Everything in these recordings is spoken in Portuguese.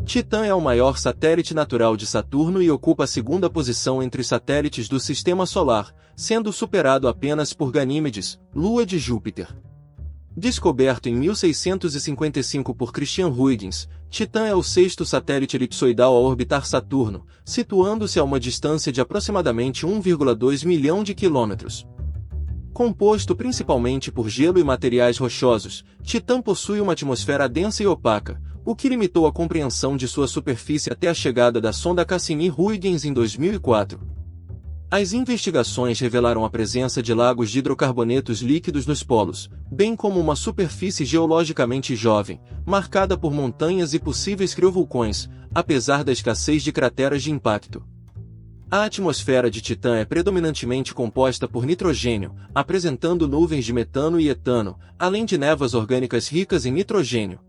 Titã é o maior satélite natural de Saturno e ocupa a segunda posição entre os satélites do Sistema Solar, sendo superado apenas por Ganímedes, lua de Júpiter. Descoberto em 1655 por Christian Huygens, Titã é o sexto satélite elipsoidal a orbitar Saturno, situando-se a uma distância de aproximadamente 1,2 milhão de quilômetros. Composto principalmente por gelo e materiais rochosos, Titã possui uma atmosfera densa e opaca, o que limitou a compreensão de sua superfície até a chegada da sonda Cassini-Huygens em 2004. As investigações revelaram a presença de lagos de hidrocarbonetos líquidos nos polos, bem como uma superfície geologicamente jovem, marcada por montanhas e possíveis criovulcões, apesar da escassez de crateras de impacto. A atmosfera de Titã é predominantemente composta por nitrogênio, apresentando nuvens de metano e etano, além de névoas orgânicas ricas em nitrogênio.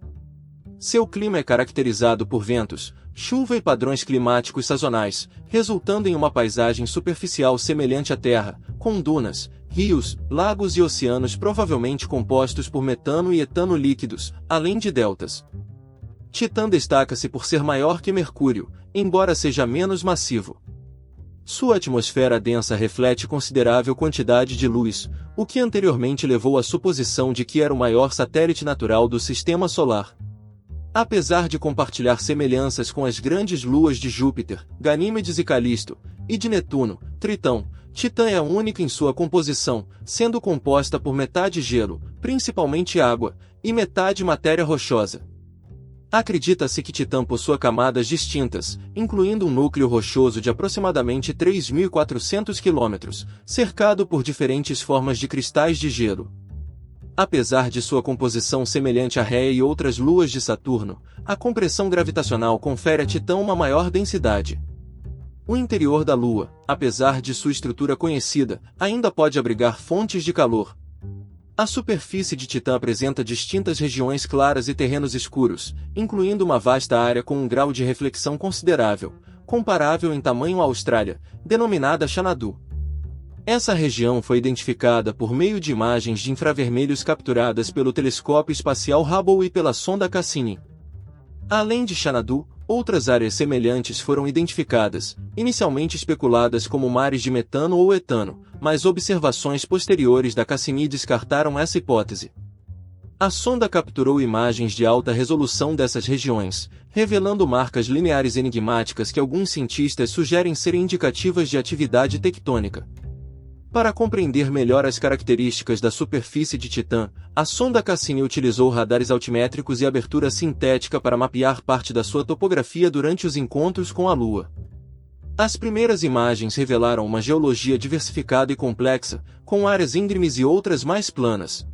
Seu clima é caracterizado por ventos, chuva e padrões climáticos sazonais, resultando em uma paisagem superficial semelhante à Terra, com dunas, rios, lagos e oceanos provavelmente compostos por metano e etano líquidos, além de deltas. Titã destaca-se por ser maior que Mercúrio, embora seja menos massivo. Sua atmosfera densa reflete considerável quantidade de luz, o que anteriormente levou à suposição de que era o maior satélite natural do Sistema Solar. Apesar de compartilhar semelhanças com as grandes luas de Júpiter, Ganímedes e Calisto, e de Netuno, Tritão, Titã é a única em sua composição, sendo composta por metade gelo, principalmente água, e metade matéria rochosa. Acredita-se que Titã possua camadas distintas, incluindo um núcleo rochoso de aproximadamente 3.400 km, cercado por diferentes formas de cristais de gelo. Apesar de sua composição semelhante à Réia e outras luas de Saturno, a compressão gravitacional confere a Titã uma maior densidade. O interior da Lua, apesar de sua estrutura conhecida, ainda pode abrigar fontes de calor. A superfície de Titã apresenta distintas regiões claras e terrenos escuros, incluindo uma vasta área com um grau de reflexão considerável, comparável em tamanho à Austrália, denominada Xanadu. Essa região foi identificada por meio de imagens de infravermelhos capturadas pelo telescópio espacial Hubble e pela sonda Cassini. Além de Xanadu, outras áreas semelhantes foram identificadas, inicialmente especuladas como mares de metano ou etano, mas observações posteriores da Cassini descartaram essa hipótese. A sonda capturou imagens de alta resolução dessas regiões, revelando marcas lineares enigmáticas que alguns cientistas sugerem serem indicativas de atividade tectônica. Para compreender melhor as características da superfície de Titã, a sonda Cassini utilizou radares altimétricos e abertura sintética para mapear parte da sua topografia durante os encontros com a Lua. As primeiras imagens revelaram uma geologia diversificada e complexa, com áreas íngremes e outras mais planas.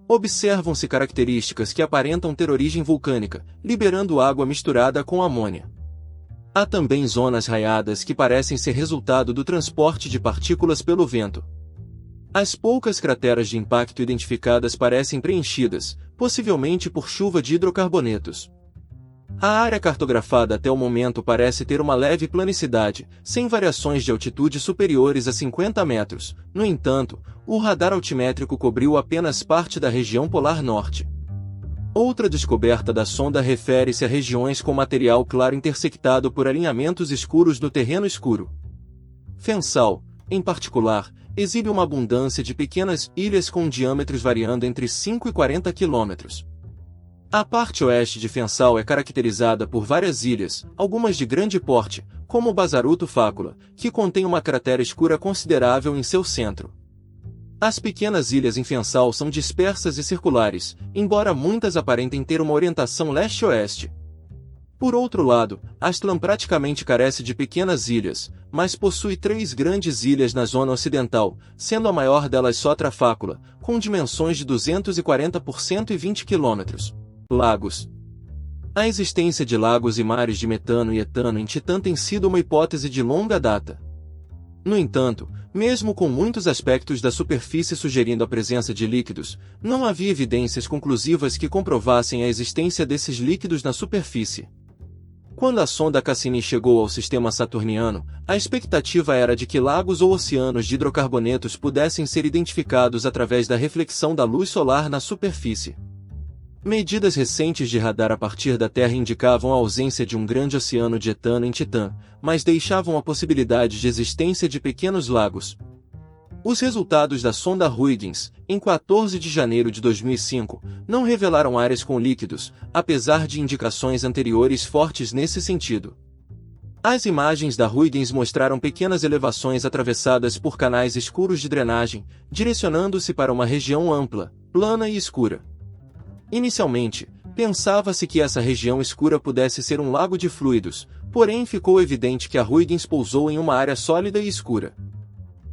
Observam-se características que aparentam ter origem vulcânica, liberando água misturada com amônia. Há também zonas raiadas que parecem ser resultado do transporte de partículas pelo vento. As poucas crateras de impacto identificadas parecem preenchidas, possivelmente por chuva de hidrocarbonetos. A área cartografada até o momento parece ter uma leve planicidade, sem variações de altitude superiores a 50 metros. No entanto, o radar altimétrico cobriu apenas parte da região polar norte. Outra descoberta da sonda refere-se a regiões com material claro intersectado por alinhamentos escuros no terreno escuro. Fensal, em particular, exibe uma abundância de pequenas ilhas com diâmetros variando entre 5 e 40 quilômetros. A parte oeste de Fensal é caracterizada por várias ilhas, algumas de grande porte, como o Bazaruto Fácula, que contém uma cratera escura considerável em seu centro. As pequenas ilhas em Fensal são dispersas e circulares, embora muitas aparentem ter uma orientação leste-oeste. Por outro lado, Aztlan praticamente carece de pequenas ilhas, mas possui 3 grandes ilhas na zona ocidental, sendo a maior delas Sotra Fácula, com dimensões de 240 por 120 km. Lagos. A existência de lagos e mares de metano e etano em Titã tem sido uma hipótese de longa data. No entanto, mesmo com muitos aspectos da superfície sugerindo a presença de líquidos, não havia evidências conclusivas que comprovassem a existência desses líquidos na superfície. Quando a sonda Cassini chegou ao sistema saturniano, a expectativa era de que lagos ou oceanos de hidrocarbonetos pudessem ser identificados através da reflexão da luz solar na superfície. Medidas recentes de radar a partir da Terra indicavam a ausência de um grande oceano de etano em Titã, mas deixavam a possibilidade de existência de pequenos lagos. Os resultados da sonda Huygens, em 14 de janeiro de 2005, não revelaram áreas com líquidos, apesar de indicações anteriores fortes nesse sentido. As imagens da Huygens mostraram pequenas elevações atravessadas por canais escuros de drenagem, direcionando-se para uma região ampla, plana e escura. Inicialmente, pensava-se que essa região escura pudesse ser um lago de fluidos, porém ficou evidente que a Huygens pousou em uma área sólida e escura.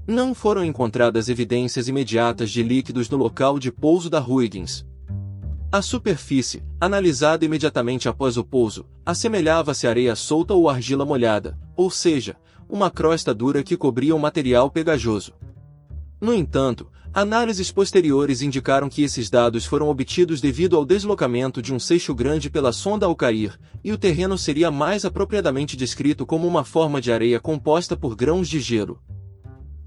Não foram encontradas evidências imediatas de líquidos no local de pouso da Huygens. A superfície, analisada imediatamente após o pouso, assemelhava-se a areia solta ou argila molhada, ou seja, uma crosta dura que cobria um material pegajoso. No entanto, análises posteriores indicaram que esses dados foram obtidos devido ao deslocamento de um seixo grande pela sonda ao cair, e o terreno seria mais apropriadamente descrito como uma forma de areia composta por grãos de gelo.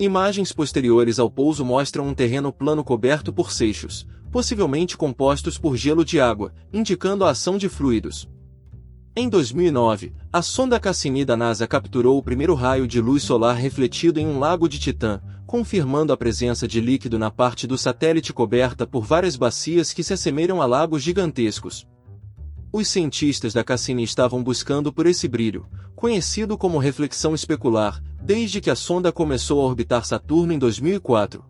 Imagens posteriores ao pouso mostram um terreno plano coberto por seixos, possivelmente compostos por gelo de água, indicando a ação de fluidos. Em 2009, a sonda Cassini da NASA capturou o primeiro raio de luz solar refletido em um lago de Titã, confirmando a presença de líquido na parte do satélite coberta por várias bacias que se assemelham a lagos gigantescos. Os cientistas da Cassini estavam buscando por esse brilho, conhecido como reflexão especular, desde que a sonda começou a orbitar Saturno em 2004.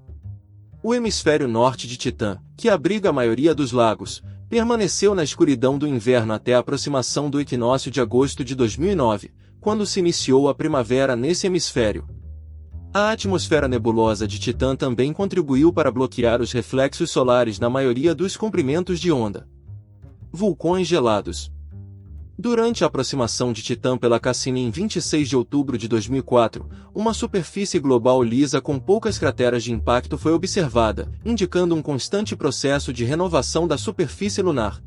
O hemisfério norte de Titã, que abriga a maioria dos lagos, permaneceu na escuridão do inverno até a aproximação do equinócio de agosto de 2009, quando se iniciou a primavera nesse hemisfério. A atmosfera nebulosa de Titã também contribuiu para bloquear os reflexos solares na maioria dos comprimentos de onda. Vulcões gelados. Durante a aproximação de Titã pela Cassini em 26 de outubro de 2004, uma superfície global lisa com poucas crateras de impacto foi observada, indicando um constante processo de renovação da superfície lunar.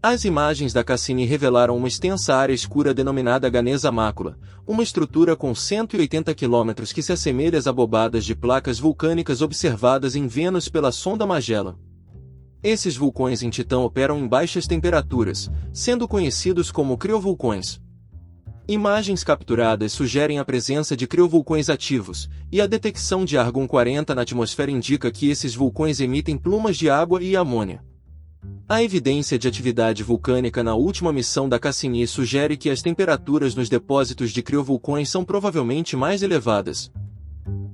As imagens da Cassini revelaram uma extensa área escura denominada Ganesa Mácula, uma estrutura com 180 km que se assemelha às abobadas de placas vulcânicas observadas em Vênus pela sonda Magellan. Esses vulcões em Titã operam em baixas temperaturas, sendo conhecidos como criovulcões. Imagens capturadas sugerem a presença de criovulcões ativos, e a detecção de argon-40 na atmosfera indica que esses vulcões emitem plumas de água e amônia. A evidência de atividade vulcânica na última missão da Cassini sugere que as temperaturas nos depósitos de criovulcões são provavelmente mais elevadas.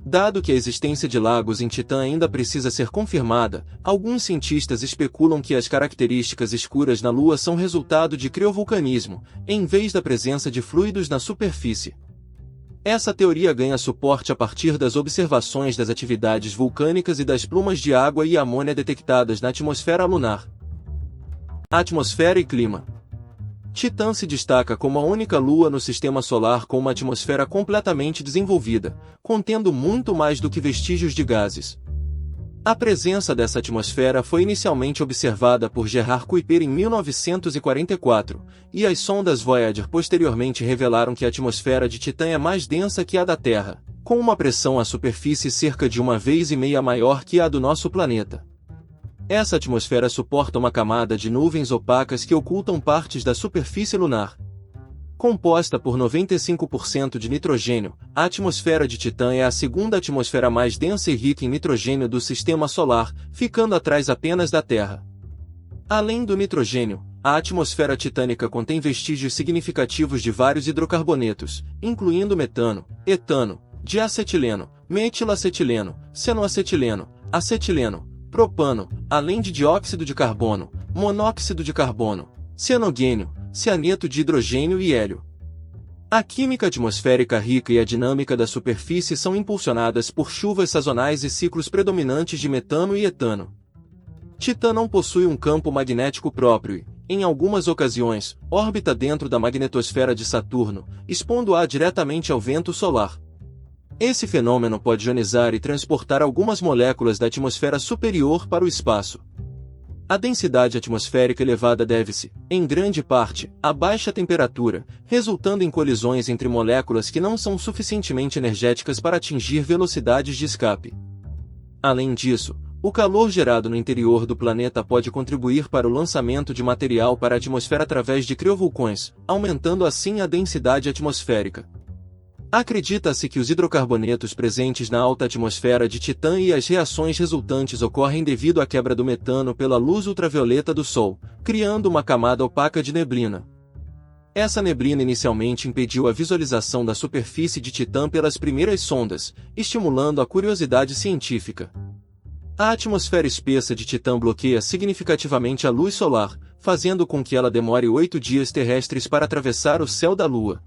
Dado que a existência de lagos em Titã ainda precisa ser confirmada, alguns cientistas especulam que as características escuras na Lua são resultado de criovulcanismo, em vez da presença de fluidos na superfície. Essa teoria ganha suporte a partir das observações das atividades vulcânicas e das plumas de água e amônia detectadas na atmosfera lunar. Atmosfera e clima. Titã se destaca como a única lua no sistema solar com uma atmosfera completamente desenvolvida, contendo muito mais do que vestígios de gases. A presença dessa atmosfera foi inicialmente observada por Gerard Kuiper em 1944, e as sondas Voyager posteriormente revelaram que a atmosfera de Titã é mais densa que a da Terra, com uma pressão à superfície cerca de 1,5 vezes maior que a do nosso planeta. Essa atmosfera suporta uma camada de nuvens opacas que ocultam partes da superfície lunar. Composta por 95% de nitrogênio, a atmosfera de Titã é a segunda atmosfera mais densa e rica em nitrogênio do sistema solar, ficando atrás apenas da Terra. Além do nitrogênio, a atmosfera titânica contém vestígios significativos de vários hidrocarbonetos, incluindo metano, etano, diacetileno, metilacetileno, cianoacetileno, acetileno, propano, além de dióxido de carbono, monóxido de carbono, cianogênio, cianeto de hidrogênio e hélio. A química atmosférica rica e a dinâmica da superfície são impulsionadas por chuvas sazonais e ciclos predominantes de metano e etano. Titã não possui um campo magnético próprio e, em algumas ocasiões, orbita dentro da magnetosfera de Saturno, expondo-a diretamente ao vento solar. Esse fenômeno pode ionizar e transportar algumas moléculas da atmosfera superior para o espaço. A densidade atmosférica elevada deve-se, em grande parte, à baixa temperatura, resultando em colisões entre moléculas que não são suficientemente energéticas para atingir velocidades de escape. Além disso, o calor gerado no interior do planeta pode contribuir para o lançamento de material para a atmosfera através de criovulcões, aumentando assim a densidade atmosférica. Acredita-se que os hidrocarbonetos presentes na alta atmosfera de Titã e as reações resultantes ocorrem devido à quebra do metano pela luz ultravioleta do Sol, criando uma camada opaca de neblina. Essa neblina inicialmente impediu a visualização da superfície de Titã pelas primeiras sondas, estimulando a curiosidade científica. A atmosfera espessa de Titã bloqueia significativamente a luz solar, fazendo com que ela demore 8 dias terrestres para atravessar o céu da Lua.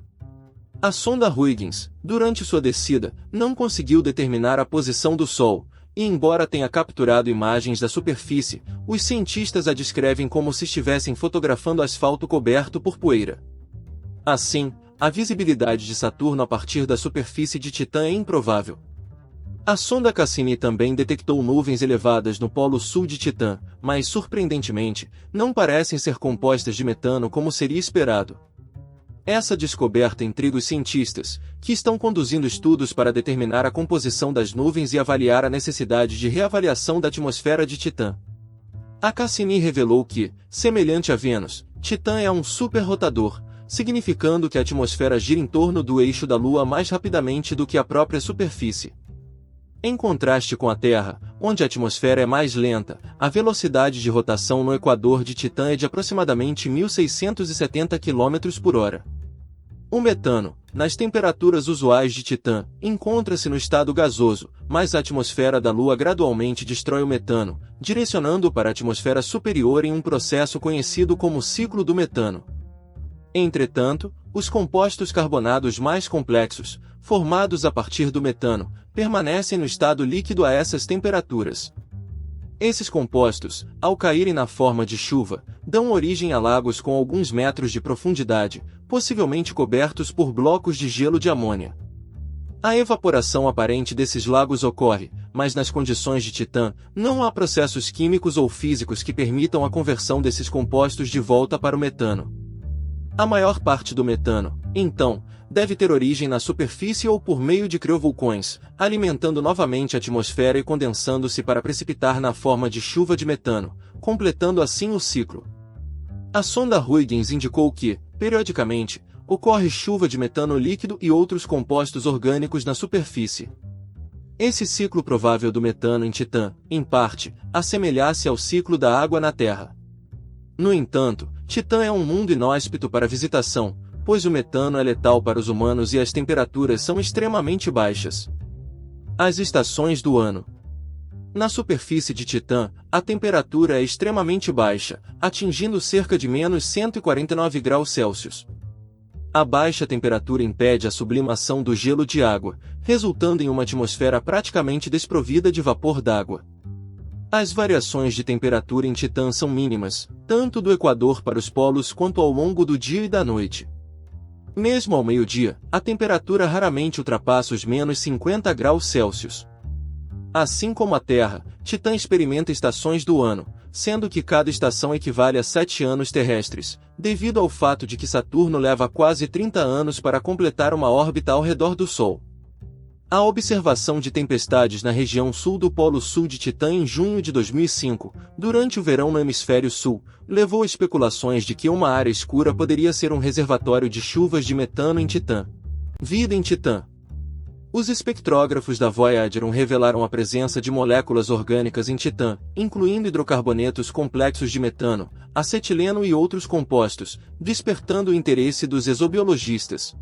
A sonda Huygens, durante sua descida, não conseguiu determinar a posição do Sol, e embora tenha capturado imagens da superfície, os cientistas a descrevem como se estivessem fotografando asfalto coberto por poeira. Assim, a visibilidade de Saturno a partir da superfície de Titã é improvável. A sonda Cassini também detectou nuvens elevadas no polo sul de Titã, mas surpreendentemente, não parecem ser compostas de metano como seria esperado. Essa descoberta intriga os cientistas, que estão conduzindo estudos para determinar a composição das nuvens e avaliar a necessidade de reavaliação da atmosfera de Titã. A Cassini revelou que, semelhante a Vênus, Titã é um superrotador, significando que a atmosfera gira em torno do eixo da Lua mais rapidamente do que a própria superfície. Em contraste com a Terra, onde a atmosfera é mais lenta, a velocidade de rotação no equador de Titã é de aproximadamente 1.670 km por hora. O metano, nas temperaturas usuais de Titã, encontra-se no estado gasoso, mas a atmosfera da Lua gradualmente destrói o metano, direcionando-o para a atmosfera superior em um processo conhecido como ciclo do metano. Entretanto, os compostos carbonados mais complexos, formados a partir do metano, permanecem no estado líquido a essas temperaturas. Esses compostos, ao caírem na forma de chuva, dão origem a lagos com alguns metros de profundidade, possivelmente cobertos por blocos de gelo de amônia. A evaporação aparente desses lagos ocorre, mas nas condições de Titã, não há processos químicos ou físicos que permitam a conversão desses compostos de volta para o metano. A maior parte do metano, então, deve ter origem na superfície ou por meio de criovulcões, alimentando novamente a atmosfera e condensando-se para precipitar na forma de chuva de metano, completando assim o ciclo. A sonda Huygens indicou que, periodicamente, ocorre chuva de metano líquido e outros compostos orgânicos na superfície. Esse ciclo provável do metano em Titã, em parte, assemelha-se ao ciclo da água na Terra. No entanto, Titã é um mundo inóspito para visitação, pois o metano é letal para os humanos e as temperaturas são extremamente baixas. As estações do ano. Na superfície de Titã, a temperatura é extremamente baixa, atingindo cerca de menos 149 graus Celsius. A baixa temperatura impede a sublimação do gelo de água, resultando em uma atmosfera praticamente desprovida de vapor d'água. As variações de temperatura em Titã são mínimas, tanto do equador para os polos quanto ao longo do dia e da noite. Mesmo ao meio-dia, a temperatura raramente ultrapassa os menos 50 graus Celsius. Assim como a Terra, Titã experimenta estações do ano, sendo que cada estação equivale a 7 anos terrestres, devido ao fato de que Saturno leva quase 30 anos para completar uma órbita ao redor do Sol. A observação de tempestades na região sul do Polo Sul de Titã em junho de 2005, durante o verão no hemisfério sul, levou a especulações de que uma área escura poderia ser um reservatório de chuvas de metano em Titã. Vida em Titã. Os espectrógrafos da Voyager 1 revelaram a presença de moléculas orgânicas em Titã, incluindo hidrocarbonetos complexos de metano, acetileno e outros compostos, despertando o interesse dos exobiologistas.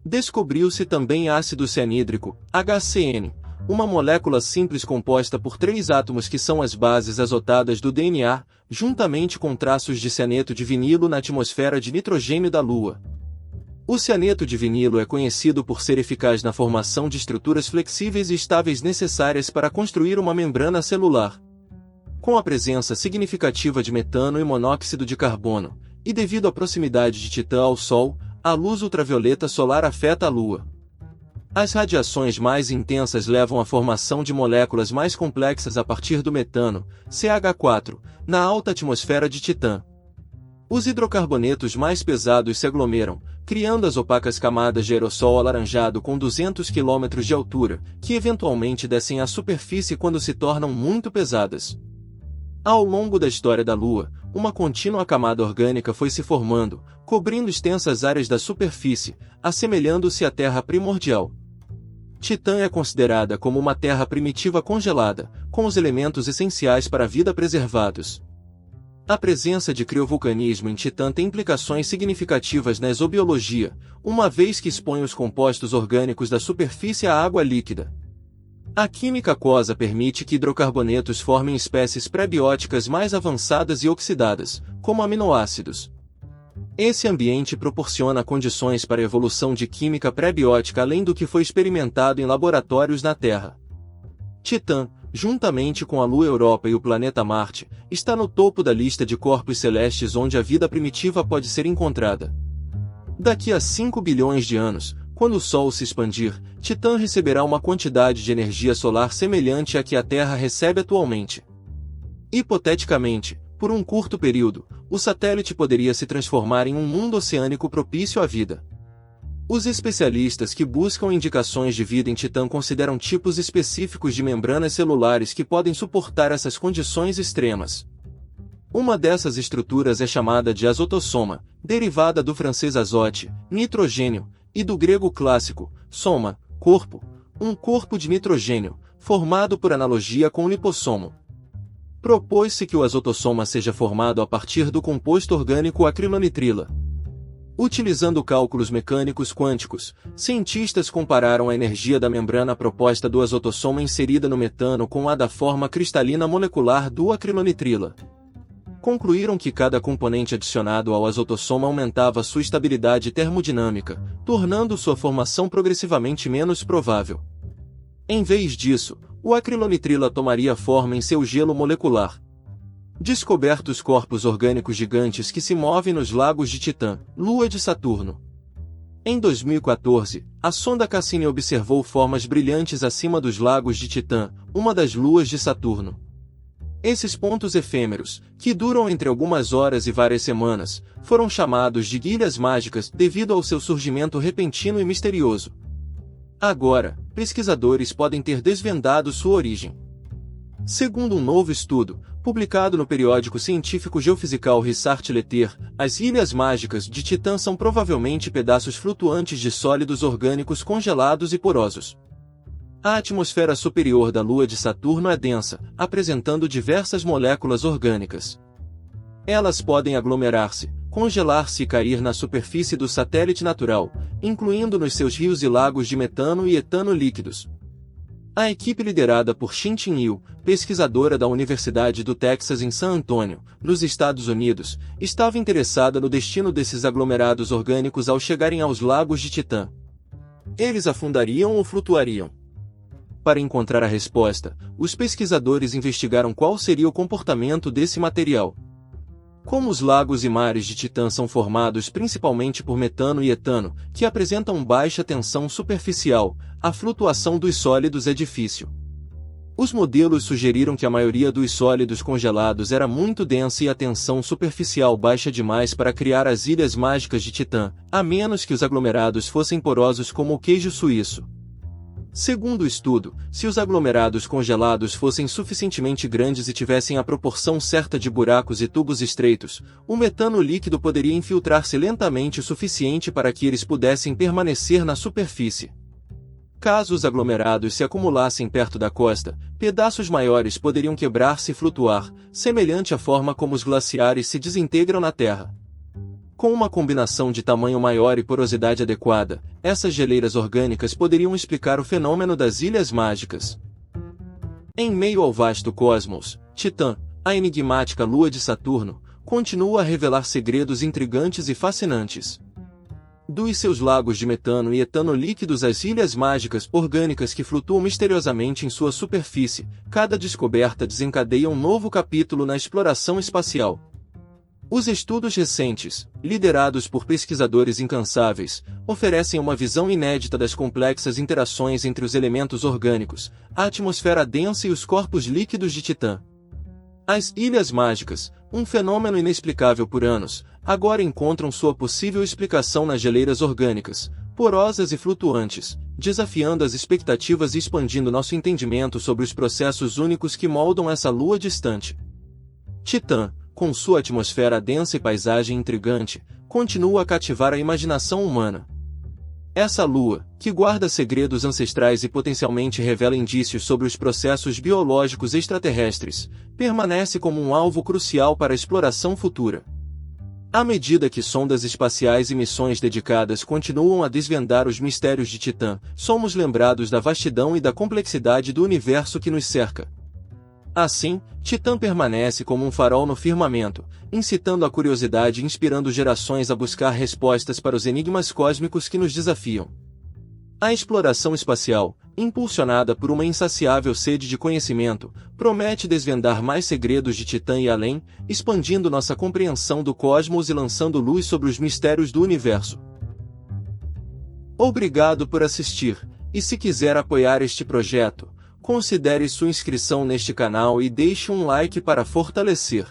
Descobriu-se também ácido cianídrico, HCN, uma molécula simples composta por 3 átomos que são as bases azotadas do DNA, juntamente com traços de cianeto de vinilo na atmosfera de nitrogênio da Lua. O cianeto de vinilo é conhecido por ser eficaz na formação de estruturas flexíveis e estáveis necessárias para construir uma membrana celular. Com a presença significativa de metano e monóxido de carbono, e devido à proximidade de Titã ao Sol, a luz ultravioleta solar afeta a Lua. As radiações mais intensas levam à formação de moléculas mais complexas a partir do metano, CH4, na alta atmosfera de Titã. Os hidrocarbonetos mais pesados se aglomeram, criando as opacas camadas de aerossol alaranjado com 200 km de altura, que eventualmente descem à superfície quando se tornam muito pesadas. Ao longo da história da Lua, uma contínua camada orgânica foi se formando, cobrindo extensas áreas da superfície, assemelhando-se à Terra primordial. Titã é considerada como uma terra primitiva congelada, com os elementos essenciais para a vida preservados. A presença de criovulcanismo em Titã tem implicações significativas na exobiologia, uma vez que expõe os compostos orgânicos da superfície à água líquida. A química aquosa permite que hidrocarbonetos formem espécies pré-bióticas mais avançadas e oxidadas, como aminoácidos. Esse ambiente proporciona condições para a evolução de química pré-biótica além do que foi experimentado em laboratórios na Terra. Titã, juntamente com a Lua Europa e o planeta Marte, está no topo da lista de corpos celestes onde a vida primitiva pode ser encontrada. Daqui a 5 bilhões de anos, quando o Sol se expandir, Titã receberá uma quantidade de energia solar semelhante à que a Terra recebe atualmente. Hipoteticamente, por um curto período, o satélite poderia se transformar em um mundo oceânico propício à vida. Os especialistas que buscam indicações de vida em Titã consideram tipos específicos de membranas celulares que podem suportar essas condições extremas. Uma dessas estruturas é chamada de azotossoma, derivada do francês azote, nitrogênio, e do grego clássico, soma, corpo, um corpo de nitrogênio, formado por analogia com o lipossomo. Propôs-se que o azotossoma seja formado a partir do composto orgânico acrilonitrila. Utilizando cálculos mecânicos quânticos, cientistas compararam a energia da membrana proposta do azotossoma inserida no metano com a da forma cristalina molecular do acrilonitrila. Concluíram que cada componente adicionado ao azotossoma aumentava sua estabilidade termodinâmica, tornando sua formação progressivamente menos provável. Em vez disso, o acrilonitrila tomaria forma em seu gelo molecular. Descobertos corpos orgânicos gigantes que se movem nos lagos de Titã, Lua de Saturno. Em 2014, a sonda Cassini observou formas brilhantes acima dos lagos de Titã, uma das luas de Saturno. Esses pontos efêmeros, que duram entre algumas horas e várias semanas, foram chamados de ilhas mágicas devido ao seu surgimento repentino e misterioso. Agora, pesquisadores podem ter desvendado sua origem. Segundo um novo estudo, publicado no periódico científico geofisical Research Letter, as Ilhas Mágicas de Titã são provavelmente pedaços flutuantes de sólidos orgânicos congelados e porosos. A atmosfera superior da Lua de Saturno é densa, apresentando diversas moléculas orgânicas. Elas podem aglomerar-se, congelar-se e cair na superfície do satélite natural, incluindo nos seus rios e lagos de metano e etano líquidos. A equipe liderada por Xin-Chin Yu, pesquisadora da Universidade do Texas em San Antonio, nos Estados Unidos, estava interessada no destino desses aglomerados orgânicos ao chegarem aos lagos de Titã. Eles afundariam ou flutuariam? Para encontrar a resposta, os pesquisadores investigaram qual seria o comportamento desse material. Como os lagos e mares de Titã são formados principalmente por metano e etano, que apresentam baixa tensão superficial, a flutuação dos sólidos é difícil. Os modelos sugeriram que a maioria dos sólidos congelados era muito densa e a tensão superficial baixa demais para criar as ilhas mágicas de Titã, a menos que os aglomerados fossem porosos como o queijo suíço. Segundo o estudo, se os aglomerados congelados fossem suficientemente grandes e tivessem a proporção certa de buracos e tubos estreitos, o metano líquido poderia infiltrar-se lentamente o suficiente para que eles pudessem permanecer na superfície. Caso os aglomerados se acumulassem perto da costa, pedaços maiores poderiam quebrar-se e flutuar, semelhante à forma como os glaciares se desintegram na Terra. Com uma combinação de tamanho maior e porosidade adequada, essas geleiras orgânicas poderiam explicar o fenômeno das ilhas mágicas. Em meio ao vasto cosmos, Titã, a enigmática lua de Saturno, continua a revelar segredos intrigantes e fascinantes. Dos seus lagos de metano e etano líquidos às ilhas mágicas orgânicas que flutuam misteriosamente em sua superfície, cada descoberta desencadeia um novo capítulo na exploração espacial. Os estudos recentes, liderados por pesquisadores incansáveis, oferecem uma visão inédita das complexas interações entre os elementos orgânicos, a atmosfera densa e os corpos líquidos de Titã. As Ilhas Mágicas, um fenômeno inexplicável por anos, agora encontram sua possível explicação nas geleiras orgânicas, porosas e flutuantes, desafiando as expectativas e expandindo nosso entendimento sobre os processos únicos que moldam essa lua distante. Titã, com sua atmosfera densa e paisagem intrigante, continua a cativar a imaginação humana. Essa lua, que guarda segredos ancestrais e potencialmente revela indícios sobre os processos biológicos extraterrestres, permanece como um alvo crucial para a exploração futura. À medida que sondas espaciais e missões dedicadas continuam a desvendar os mistérios de Titã, somos lembrados da vastidão e da complexidade do universo que nos cerca. Assim, Titã permanece como um farol no firmamento, incitando a curiosidade e inspirando gerações a buscar respostas para os enigmas cósmicos que nos desafiam. A exploração espacial, impulsionada por uma insaciável sede de conhecimento, promete desvendar mais segredos de Titã e além, expandindo nossa compreensão do cosmos e lançando luz sobre os mistérios do universo. Obrigado por assistir, e se quiser apoiar este projeto, considere sua inscrição neste canal e deixe um like para fortalecer.